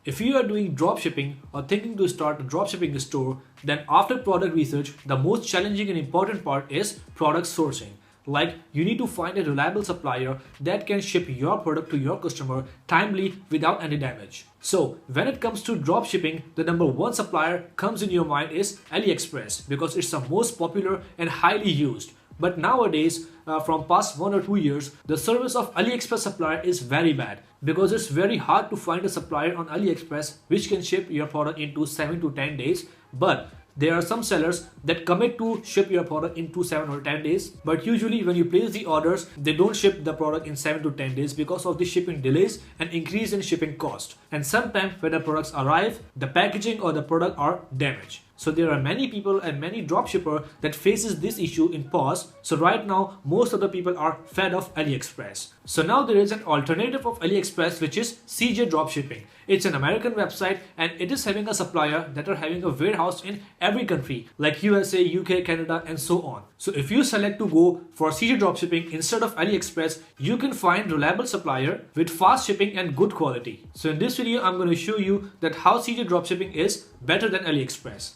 If you are doing dropshipping or thinking to start a dropshipping store, then after product research, the most challenging and important part is product sourcing. Like, you need to find a reliable supplier that can ship your product to your customer timely without any damage. So, when it comes to dropshipping, the number one supplier comes in your mind is Aliexpress because it's the most popular and highly used. But nowadays, from past 1 or 2 years, the service of AliExpress supplier is very bad because it's very hard to find a supplier on AliExpress which can ship your product into 7 to 10 days. But there are some sellers that commit to ship your product into 7 or 10 days. But usually when you place the orders, they don't ship the product in 7 to 10 days because of the shipping delays and increase in shipping cost. And sometimes when the products arrive, the packaging or the product are damaged. So there are many people and many dropshipper that faces this issue in past. So right now, most of the people are fed of AliExpress. So now there is an alternative of AliExpress, which is CJ Dropshipping. It's an American website and it is having a supplier that are having a warehouse in every country like USA, UK, Canada, and so on. So if you select to go for CJ Dropshipping instead of AliExpress, you can find reliable supplier with fast shipping and good quality. So in this video, I'm going to show you that how CJ Dropshipping is better than AliExpress.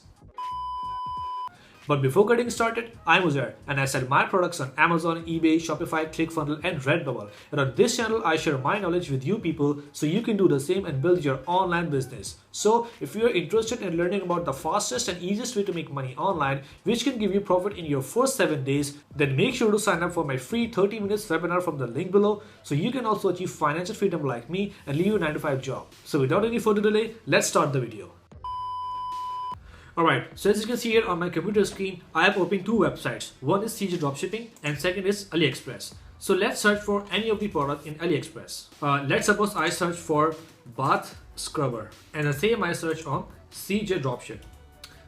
But before getting started, I'm Uzair and I sell my products on Amazon, eBay, Shopify, ClickFunnels and Redbubble. And on this channel, I share my knowledge with you people so you can do the same and build your online business. So if you are interested in learning about the fastest and easiest way to make money online, which can give you profit in your first 7 days, then make sure to sign up for my free 30 minutes webinar from the link below so you can also achieve financial freedom like me and leave your 9 to 5 job. So without any further delay, let's start the video. Alright, so as you can see here on my computer screen, I have opened two websites. One is CJ Dropshipping and second is AliExpress. So let's search for any of the product in AliExpress. Let's suppose I search for bath scrubber and the same I search on CJ Dropship.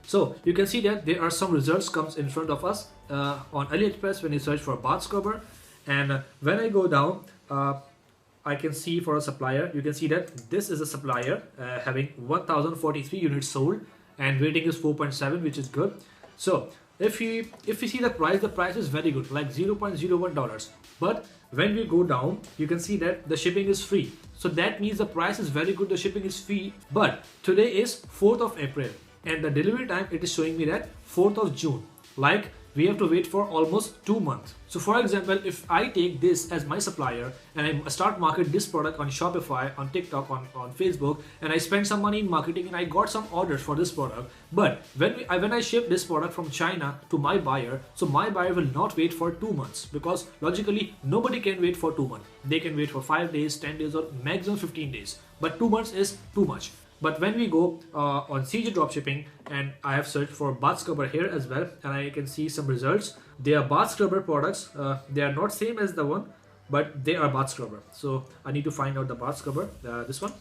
So you can see that there are some results comes in front of us on AliExpress when you search for bath scrubber, and when I go down, I can see for a supplier, you can see that this is a supplier having 1043 units sold and rating is 4.7, which is good. So if you see the price is very good, like $0.01. But when we go down, you can see that the shipping is free. So that means the price is very good, the shipping is free. But today is 4th of April and the delivery time, it is showing me that 4th of June. Like, we have to wait for almost 2 months. So for example, if I take this as my supplier and I start market this product on Shopify, on TikTok, on Facebook, and I spend some money in marketing and I got some orders for this product. But when I ship this product from China to my buyer, so my buyer will not wait for 2 months because logically nobody can wait for 2 months. They can wait for 5 days, 10 days or maximum 15 days. But 2 months is too much. But when we go on CJ Dropshipping, and I have searched for bath scrubber here as well, and I can see some results. They are bath scrubber products. They are not same as the one, but they are bath scrubber. So I need to find out the bath scrubber, this one.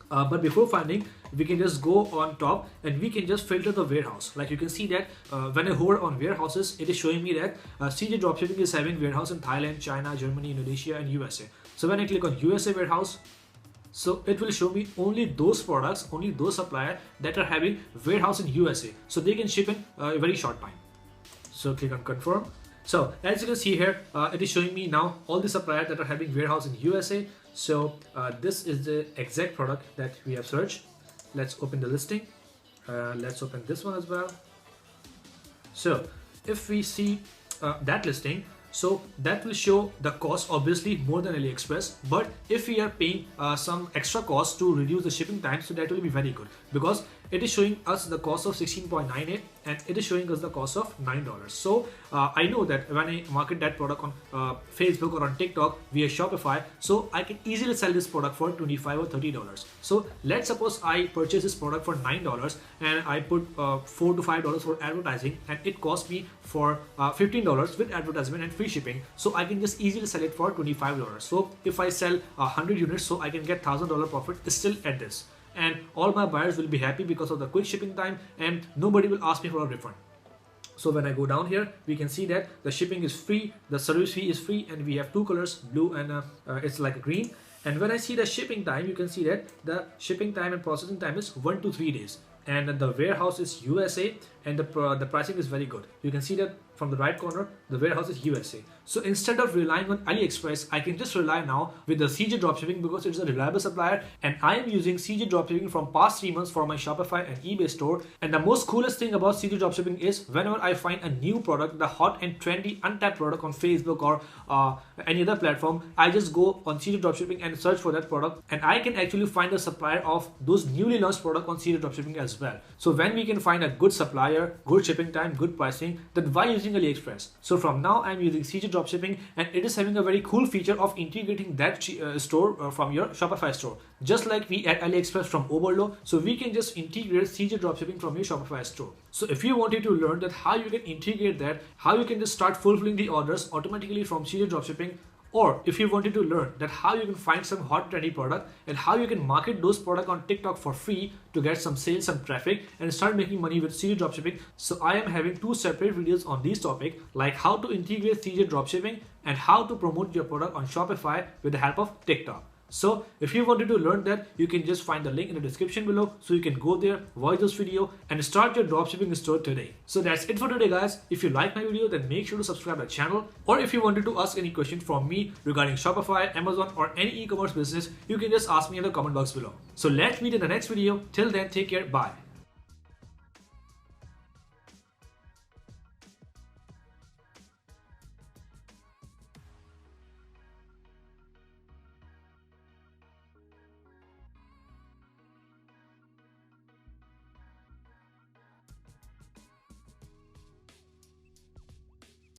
But before finding, we can just go on top and we can just filter the warehouse. Like you can see that when I hover on warehouses, it is showing me that CJ Dropshipping is having warehouse in Thailand, China, Germany, Indonesia, and USA. So when I click on USA warehouse, so it will show me only those products, only those suppliers that are having warehouse in USA. So they can ship in a very short time. So click on confirm. So as you can see here, it is showing me now all the suppliers that are having warehouse in USA. So this is the exact product that we have searched. Let's open the listing. Let's open this one as well. So if we see that listing, so that will show the cost obviously more than AliExpress, but if we are paying some extra cost to reduce the shipping time, so that will be very good because it is showing us the cost of 16.98 and it is showing us the cost of $9. So I know that when I market that product on Facebook or on TikTok via Shopify, so I can easily sell this product for $25 or $30. So let's suppose I purchase this product for $9 and I put $4 to $5 for advertising, and it cost me for $15 with advertisement and free shipping. So I can just easily sell it for $25. So if I sell 100 units, so I can get $1,000 profit still at this. And all my buyers will be happy because of the quick shipping time and nobody will ask me for a refund. So when I go down here, we can see that the shipping is free, the service fee is free, and we have two colors, blue and it's like green. And when I see the shipping time, you can see that the shipping time and processing time is 1 to 3 days. And the warehouse is USA and the pricing is very good. You can see that from the right corner, the warehouse is USA. So instead of relying on Aliexpress, I can just rely now with the CJ Dropshipping because it's a reliable supplier, and I am using CJ Dropshipping from past 3 months for my Shopify and eBay store. And the most coolest thing about CJ Dropshipping is whenever I find a new product, the hot and trendy untapped product on Facebook or any other platform, I just go on CJ Dropshipping and search for that product, and I can actually find a supplier of those newly launched products on CJ Dropshipping as well. So when we can find a good supplier, good shipping time, good pricing, then why using Aliexpress? So from now I'm using CJ Dropshipping, and it is having a very cool feature of integrating that store from your Shopify store. Just like we add Aliexpress from Oberlo, so we can just integrate CJ Dropshipping from your Shopify store. So if you wanted to learn that how you can integrate that, how you can just start fulfilling the orders automatically from CJ Dropshipping, or if you wanted to learn that how you can find some hot trendy product and how you can market those products on TikTok for free to get some sales, some traffic, and start making money with CJ Dropshipping, so I am having 2 separate videos on this topic, like how to integrate CJ Dropshipping and how to promote your product on Shopify with the help of TikTok. So if you wanted to learn that, you can just find the link in the description below, so you can go there, watch this video, and start your dropshipping store today. So that's it for today, guys. If you like my video, then make sure to subscribe to the channel, or if you wanted to ask any question from me regarding Shopify, Amazon, or any e-commerce business, you can just ask me in the comment box below. So let's meet in the next video. Till then, take care. Bye.